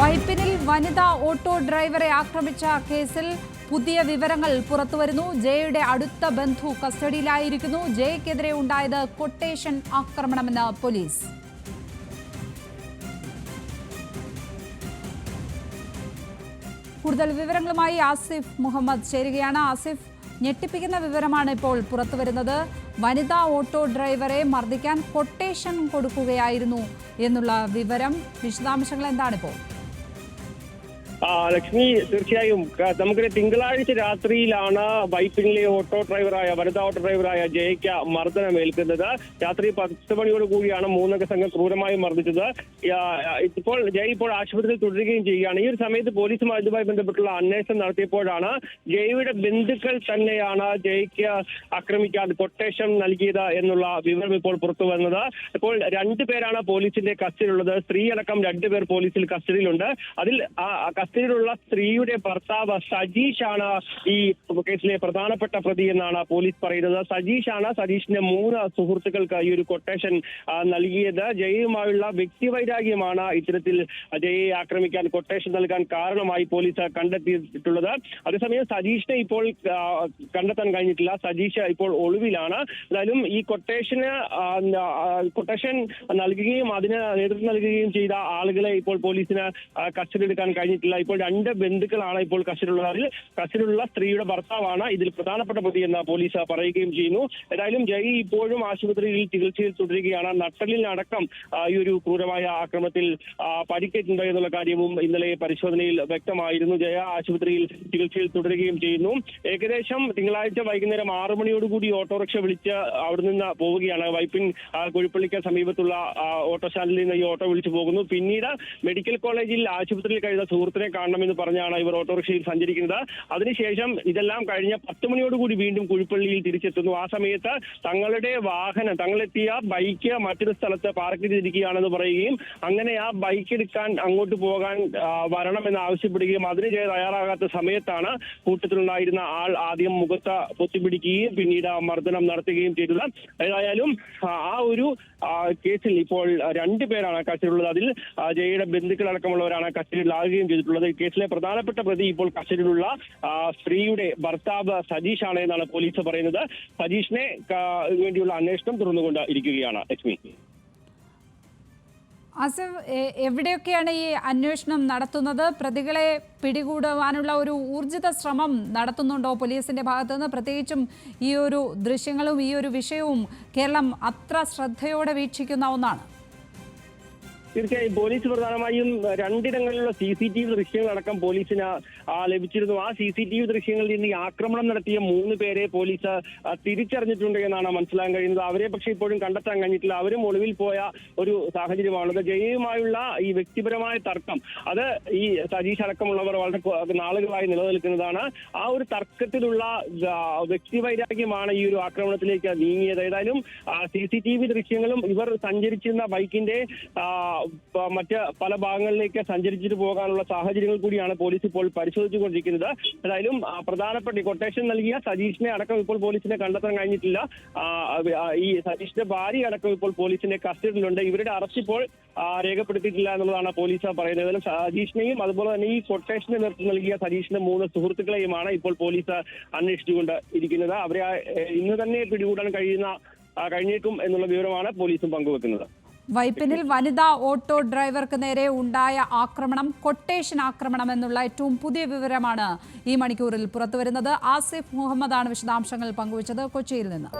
വൈപ്പിനിൽ വനിതാ ഓട്ടോ ഡ്രൈവറെ ആക്രമിച്ച കേസിൽ പുതിയ വിവരങ്ങൾ പുറത്തുവരുന്നു. ജയയുടെ അടുത്ത ബന്ധു കസ്റ്റഡിയിലായിരിക്കുന്നു. ജയക്കെതിരെ ഉണ്ടായത് കൊട്ടേഷൻ ആക്രമണമെന്ന് പോലീസ്. കൂടുതൽ വിവരങ്ങളുമായി ആസിഫ് മുഹമ്മദ് ചേരുകയാണ്. ആസിഫ്, ഞെട്ടിപ്പിക്കുന്ന വിവരമാണ് ഇപ്പോൾ പുറത്തുവരുന്നത്. വനിതാ ഓട്ടോ ഡ്രൈവറെ മർദ്ദിക്കാൻ കൊട്ടേഷൻ കൊടുക്കുകയായിരുന്നു എന്നുള്ള വിവരം. വിശദാംശങ്ങൾ എന്താണിപ്പോൾ? ലക്ഷ്മി, തീർച്ചയായും നമുക്കൊരു തിങ്കളാഴ്ച രാത്രിയിലാണ് വൈപ്പിനിലെ വനിതാ ഓട്ടോ ഡ്രൈവറായ ജയയ്ക്ക് മർദ്ദനമേൽക്കുന്നത്. രാത്രി 10 മണിയോട് കൂടിയാണ് മൂന്നംഗ സംഘം ക്രൂരമായി മർദ്ദിച്ചത്. ജയ് ഇപ്പോൾ ആശുപത്രിയിൽ തുടരുകയും ചെയ്യുകയാണ്. ഈ ഒരു സമയത്ത് പോലീസുമായി ഇതുമായി ബന്ധപ്പെട്ടുള്ള അന്വേഷണം നടത്തിയപ്പോഴാണ് ജയയുടെ ബന്ധുക്കൾ തന്നെയാണ് ജയയ്ക്ക് ആക്രമിക്കാൻ കൊട്ടേഷൻ നൽകിയത് എന്നുള്ള വിവരം ഇപ്പോൾ പുറത്തു വന്നത്. ഇപ്പോൾ 2 പേരാണ് പോലീസിന്റെ കസ്റ്റഡിയിലുള്ളത്. സ്ത്രീ അടക്കം 2 പേർ പോലീസിൽ കസ്റ്റഡിയിലുണ്ട്. അതിൽ കസ്റ്റഡിയിലുള്ള സ്ത്രീയുടെ ഭർത്താവ് സജീഷാണ് ഈ കേസിലെ പ്രധാനപ്പെട്ട പ്രതി എന്നാണ് പോലീസ് പറയുന്നത്. സജീഷിന്റെ 3 സുഹൃത്തുക്കൾക്ക് ഈ ഒരു കൊട്ടേഷൻ നൽകിയത്. ജയയുമായുള്ള വ്യക്തിവൈരാഗ്യമാണ് ഇത്തരത്തിൽ ജയയെ ആക്രമിക്കാൻ കൊട്ടേഷൻ നൽകാൻ കാരണമായി പോലീസ് കണ്ടെത്തിയിട്ടുള്ളത്. അതേസമയം സജീഷിനെ ഇപ്പോൾ കണ്ടെത്താൻ കഴിഞ്ഞിട്ടില്ല. സജീഷ് ഇപ്പോൾ ഒളിവിലാണ്. എന്തായാലും ഈ കൊട്ടേഷൻ നൽകുകയും അതിന് നേതൃത്വം നൽകുകയും ചെയ്ത ആളുകളെ ഇപ്പോൾ പോലീസിന് കസ്റ്റഡി എടുക്കാൻ കഴിഞ്ഞിട്ടില്ല. ഇപ്പോൾ 2 ബന്ധുക്കളാണ് ഇപ്പോൾ കസ്റ്റഡിയിലുള്ള സ്ത്രീയുടെ ഭർത്താവാണ് ഇതിൽ പ്രധാനപ്പെട്ട പ്രതി എന്ന് പോലീസ് പറയുകയും ചെയ്യുന്നു. ഏതായാലും ജയ് ഇപ്പോഴും ആശുപത്രിയിൽ ചികിത്സയിൽ തുടരുകയാണ്. നട്ടലിനടക്കം ഈ ഒരു ക്രൂരമായ ആക്രമണത്തിൽ പരിക്കേറ്റുണ്ടോ എന്നുള്ള കാര്യവും ഇന്നലെ പരിശോധനയിൽ വ്യക്തമായിരുന്നു. ജയ ആശുപത്രിയിൽ ചികിത്സയിൽ തുടരുകയും ചെയ്യുന്നു. ഏകദേശം തിങ്കളാഴ്ച വൈകുന്നേരം 6 മണിയോടുകൂടി ഓട്ടോറിക്ഷ വിളിച്ച് അവിടെ നിന്ന് പോവുകയാണ്. വൈപ്പിൻ കുഴിപ്പള്ളിക്ക് സമീപത്തുള്ള ഓട്ടോ സ്റ്റാൻഡിൽ നിന്ന് ഈ ഓട്ടോ വിളിച്ചു പോകുന്നു. പിന്നീട് മെഡിക്കൽ കോളേജിൽ ആശുപത്രിയിൽ കഴിയുന്ന സുഹൃത്തിനെ കാണണമെന്ന് പറഞ്ഞാണ് ഇവർ ഓട്ടോറിക്ഷയിൽ സഞ്ചരിക്കുന്നത്. അതിനുശേഷം ഇതെല്ലാം കഴിഞ്ഞ 10 മണിയോടുകൂടി വീണ്ടും കുഴിപ്പള്ളിയിൽ തിരിച്ചെത്തുന്നു. ആ സമയത്ത് തങ്ങളെത്തിയ ബൈക്ക് മറ്റൊരു സ്ഥലത്ത് പാർക്ക് ചെയ്തിരിക്കുകയാണെന്ന് പറയുകയും അങ്ങനെ ആ ബൈക്ക് എടുക്കാൻ അങ്ങോട്ട് പോകാൻ വരണമെന്ന് ആവശ്യപ്പെടുകയും അതിന് തയ്യാറാകാത്ത സമയത്താണ് കൂട്ടത്തിലുണ്ടായിരുന്ന ആൾ ആദ്യം മുഖത്ത് പൊത്തിപ്പിടിക്കുകയും പിന്നീട് മർദ്ദനം നടത്തുകയും ചെയ്തത്. ഏതായാലും ആ ഒരു കേസിൽ ഇപ്പോൾ 2 പേരാണ് കസ്റ്റഡിയിലുള്ളത്. അതിൽ ജയയുടെ ബന്ധുക്കളടക്കമുള്ളവരാണ് കസ്റ്റഡിയിലാകുകയും ചെയ്തിട്ടുള്ളത്. കേസിലെ പ്രധാനപ്പെട്ട പ്രതി ഇപ്പോൾ കസ്റ്റഡിയിലുള്ള സ്ത്രീയുടെ ഭർത്താവ് സജീഷാണ് എന്നാണ് പോലീസ് പറയുന്നത്. സജീഷിനെ വേണ്ടിയുള്ള അന്വേഷണം തുറന്നുകൊണ്ട് ഇരിക്കുകയാണ്. ലക്ഷ്മി, ആസിഫ്, എവിടെയൊക്കെയാണ് ഈ അന്വേഷണം നടത്തുന്നത്? പ്രതികളെ പിടികൂടുവാനുള്ള ഒരു ഊർജിത ശ്രമം നടത്തുന്നുണ്ടോ പോലീസിന്റെ ഭാഗത്തു നിന്ന്? പ്രത്യേകിച്ചും ഈ ഒരു ദൃശ്യങ്ങളും ഈ ഒരു വിഷയവും കേരളം അത്ര ശ്രദ്ധയോടെ വീക്ഷിക്കുന്ന ഒന്നാണ്. തീർച്ചയായും പോലീസ് പ്രധാനമായും 2 CCTV ദൃശ്യങ്ങളടക്കം പോലീസിന് ലഭിച്ചിരുന്നു. ആ CCTV ദൃശ്യങ്ങളിൽ നിന്ന് ഈ ആക്രമണം നടത്തിയ 3 പേരെ പോലീസ് തിരിച്ചറിഞ്ഞിട്ടുണ്ട് എന്നാണ് മനസ്സിലാക്കാൻ കഴിയുന്നത്. അവരെ പക്ഷേ ഇപ്പോഴും കണ്ടെത്താൻ കഴിഞ്ഞിട്ടില്ല. അവരും ഒളിവിൽ പോയ ഒരു സാഹചര്യമാണുള്ളത്. ജയയുമായുള്ള ഈ വ്യക്തിപരമായ തർക്കം അത് ഈ സജീഷ് അടക്കമുള്ളവർ വളരെ നാളുകളായി നിലനിൽക്കുന്നതാണ്. ആ ഒരു തർക്കത്തിലുള്ള വ്യക്തിവൈരാഗ്യമാണ് ഈ ഒരു ആക്രമണത്തിലേക്ക് നീങ്ങിയത്. ഏതായാലും CCTV ദൃശ്യങ്ങളും ഇവർ സഞ്ചരിച്ചിരുന്ന ബൈക്കിന്റെ മറ്റ് പല ഭാഗങ്ങളിലേക്ക് സഞ്ചരിച്ചിട്ട് പോകാനുള്ള സാഹചര്യങ്ങൾ കൂടിയാണ് പോലീസ് ഇപ്പോൾ പരിശോധിച്ചുകൊണ്ടിരിക്കുന്നത്. ഏതായാലും പ്രധാനപ്പെട്ട കൊട്ടേഷൻ നൽകിയ സജീഷിനെ അടക്കം ഇപ്പോൾ പോലീസിനെ കണ്ടെത്താൻ കഴിഞ്ഞിട്ടില്ല. ഈ സജീഷിന്റെ ഭാര്യ അടക്കം ഇപ്പോൾ പോലീസിന്റെ കസ്റ്റഡിയിലുണ്ട്. ഇവരുടെ അറസ്റ്റ് ഇപ്പോൾ രേഖപ്പെടുത്തിയിട്ടില്ല എന്നുള്ളതാണ് പോലീസ് പറയുന്നത്. ഏതായാലും സജീഷിനെയും അതുപോലെ തന്നെ ഈ കൊട്ടേഷന് നേതൃത്വം നൽകിയ സജീഷിന്റെ 3 സുഹൃത്തുക്കളെയുമാണ് ഇപ്പോൾ പോലീസ് അന്വേഷിച്ചുകൊണ്ട് ഇരിക്കുന്നത്. അവരെ ഇന്ന് തന്നെ പിടികൂടാൻ കഴിഞ്ഞേക്കും എന്നുള്ള വിവരമാണ് പോലീസും പങ്കുവെക്കുന്നത്. വൈപ്പിനിൽ വനിതാ ഓട്ടോ ഡ്രൈവർക്ക് നേരെ ഉണ്ടായ ആക്രമണം കൊട്ടേഷൻ ആക്രമണം എന്നുള്ള ഏറ്റവും പുതിയ വിവരമാണ് ഈ മണിക്കൂറിൽ പുറത്തുവരുന്നത്. ആസിഫ് മുഹമ്മദാണ് വിശദാംശങ്ങൾ പങ്കുവച്ചത് കൊച്ചിയിൽ നിന്ന്.